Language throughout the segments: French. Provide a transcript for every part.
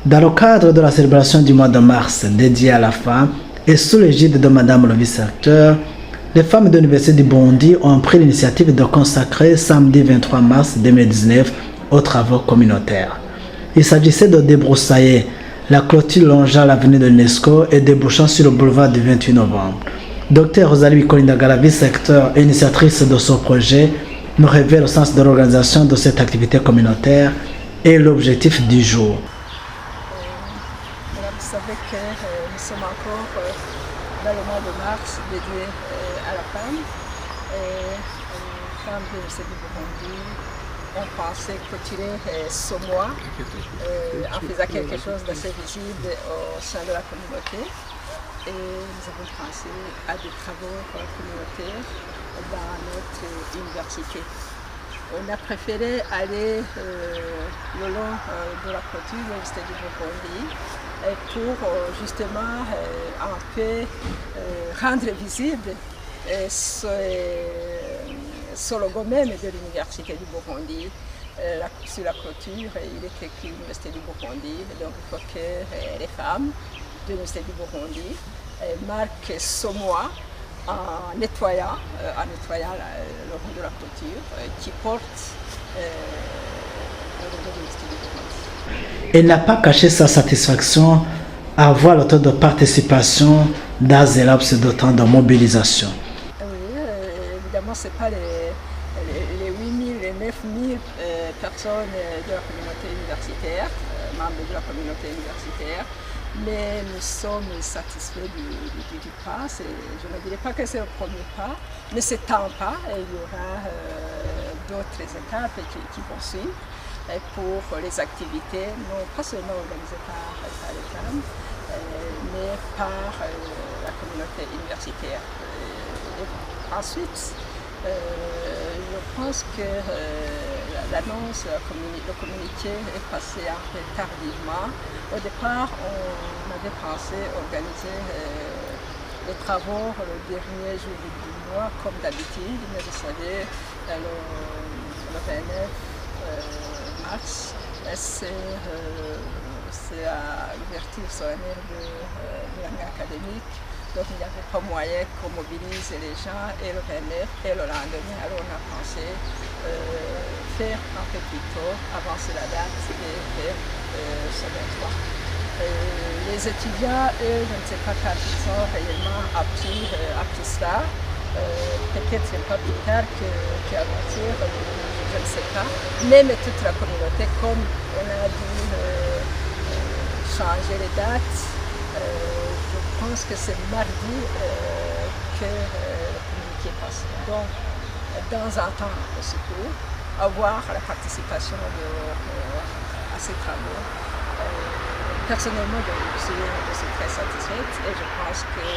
Dans le cadre de la célébration du mois de mars dédié à la femme et sous l'égide de Madame le vice-recteur, les femmes de l'Université du Burundi ont pris l'initiative de consacrer samedi 23 mars 2019 aux travaux communautaires. Il s'agissait de débroussailler la clôture longeant l'avenue de l'UNESCO et débouchant sur le boulevard du 28 novembre. Dr Rosalie Wikolindagala, vice-recteur et initiatrice de ce projet, nous révèle le sens de l'organisation de cette activité communautaire et l'objectif du jour. Vous savez que nous sommes encore dans le mois de mars dédié à la femme. Les femmes de l'Université du Burundi ont pensé clôturer ce mois en faisant quelque chose d'assez visible au sein de la communauté. Et nous avons pensé à des travaux communautaires dans notre université. On a préféré aller le long de la clôture de l'Université du Burundi pour justement un peu rendre visible ce logo même de l'Université du Burundi. Sur la clôture, il est écrit Université du Burundi, donc il faut que les femmes de l'Université du Burundi marquent ce mois en nettoyant le rond de la clôture qui porte le logo de l'Université du Burundi. Elle n'a pas caché sa satisfaction à voir le taux de participation dans un laps de temps de mobilisation. Oui, évidemment, ce n'est pas les 8 000, les 9 000 personnes de la communauté universitaire, membres de la communauté universitaire, mais nous sommes satisfaits du pas. Je ne dirais pas que c'est le premier pas, mais c'est un pas et il y aura d'autres étapes qui vont suivre pour les activités, non pas seulement organisées par les femmes, mais par la communauté universitaire. Ensuite, je pense que l'annonce, le communiqué est passé un peu tardivement. Au départ, on avait pensé organiser les travaux le dernier jour du mois, comme d'habitude, mais vous savez, le 29 mars, c'est l'ouverture solennelle de l'année académique. Donc il n'y avait pas moyen qu'on mobilise les gens et le 29 et le lendemain. Alors on a pensé faire un peu plus tôt, avancer la date et faire ce 23. Les étudiants, eux, je ne sais pas quand ils ont réellement appris cela. Peut-être pas plus tard qu'avant-hier, je ne sais pas. Même toute la communauté, comme on a dû changer les dates, je pense que c'est mardi que le communiqué passe. Donc, dans un temps aussi court, avoir la participation à ces travaux. Personnellement, je suis très satisfaite et je pense que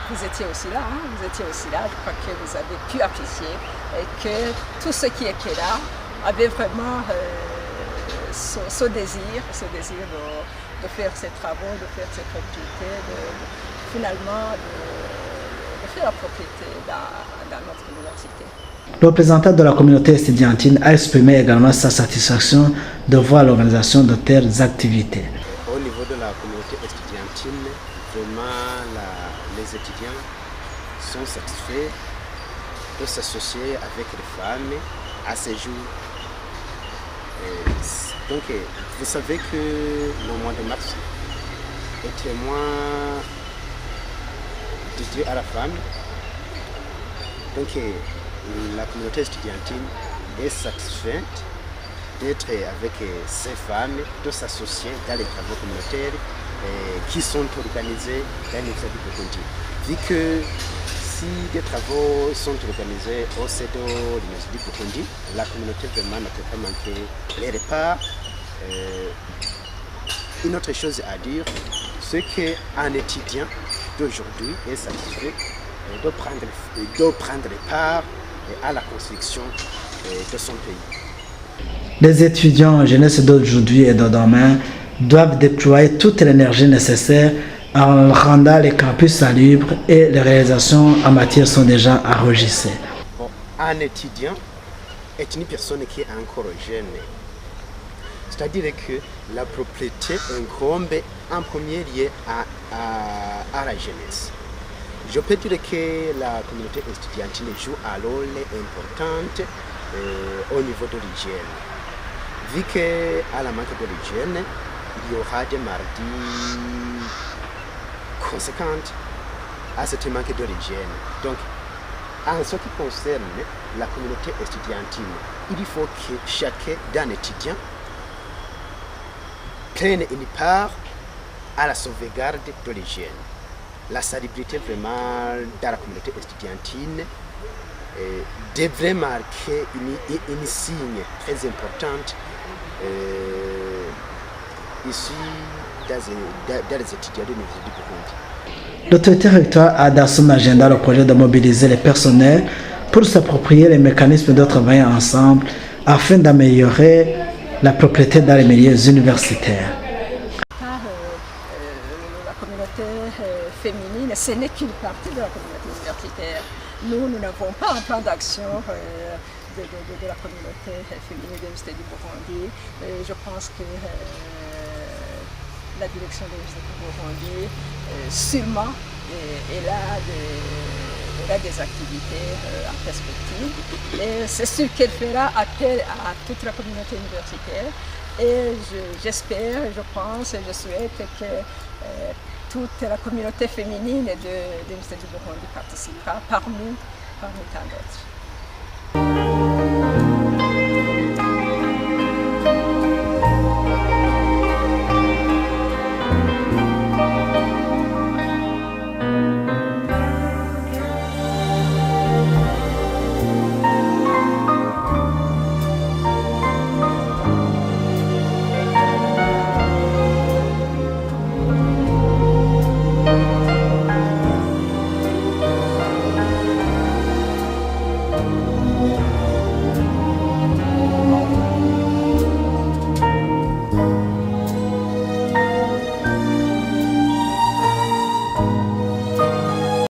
vous étiez aussi là, vous étiez aussi là. Je crois que vous avez pu apprécier et que tout ce qui était là avait vraiment ce désir de faire ces travaux, de faire ces activités, finalement de faire la propriété dans notre université. Le représentant de la communauté estudiantine a exprimé également sa satisfaction de voir l'organisation de telles activités. Au niveau de la communauté estudiantine, vraiment les étudiants sont satisfaits de s'associer avec les femmes à ces jours. Donc, vous savez que le mois de mars est un mois dédié à la femme. Donc, la communauté estudiantine est satisfaite d'être avec ces femmes, de s'associer dans les travaux communautaires qui sont organisés dans l'Université du Burundi. Vu que si des travaux sont organisés au sein de l'Université du Burundi, la communauté vraiment ne peut pas manquer les repas une autre chose à dire, c'est qu'un étudiant d'aujourd'hui est satisfait de prendre part à la construction de son pays. Les étudiants en jeunesse d'aujourd'hui et de demain doivent déployer toute l'énergie nécessaire en rendant les campus salubres et les réalisations en matière sont déjà enregistrées. Bon, un étudiant est une personne qui est encore jeune. C'est-à-dire que la propriété incombe en premier lieu à la jeunesse. Je peux dire que la communauté estudiantine joue un rôle important au niveau de l'hygiène. Vu qu'à la manque de l'hygiène, il y aura des maladies conséquentes à ce manque de l'hygiène. Donc, en ce qui concerne la communauté estudiantine, il faut que chacun d'un étudiant prenne une part à la sauvegarde de l'hygiène. La salubrité vraiment dans la communauté estudiantine devrait marquer une signe très importante ici dans les étudiants de l'Université du Burundi. L'autorité rectoire a dans son agenda le projet de mobiliser les personnels pour s'approprier les mécanismes de travail ensemble afin d'améliorer la propriété dans les milieux universitaires. La communauté féminine, ce n'est qu'une partie de la communauté universitaire. Nous n'avons pas un plan d'action de la communauté féminine de l'Université du Burundi. Je pense que la direction de l'Université du Burundi, sûrement, elle a des activités en perspective. Et c'est sûr qu'elle fera appel à toute la communauté universitaire. Et j'espère, je pense et je souhaite que toute la communauté féminine de l'Université du Burundi participera parmi tant d'autres.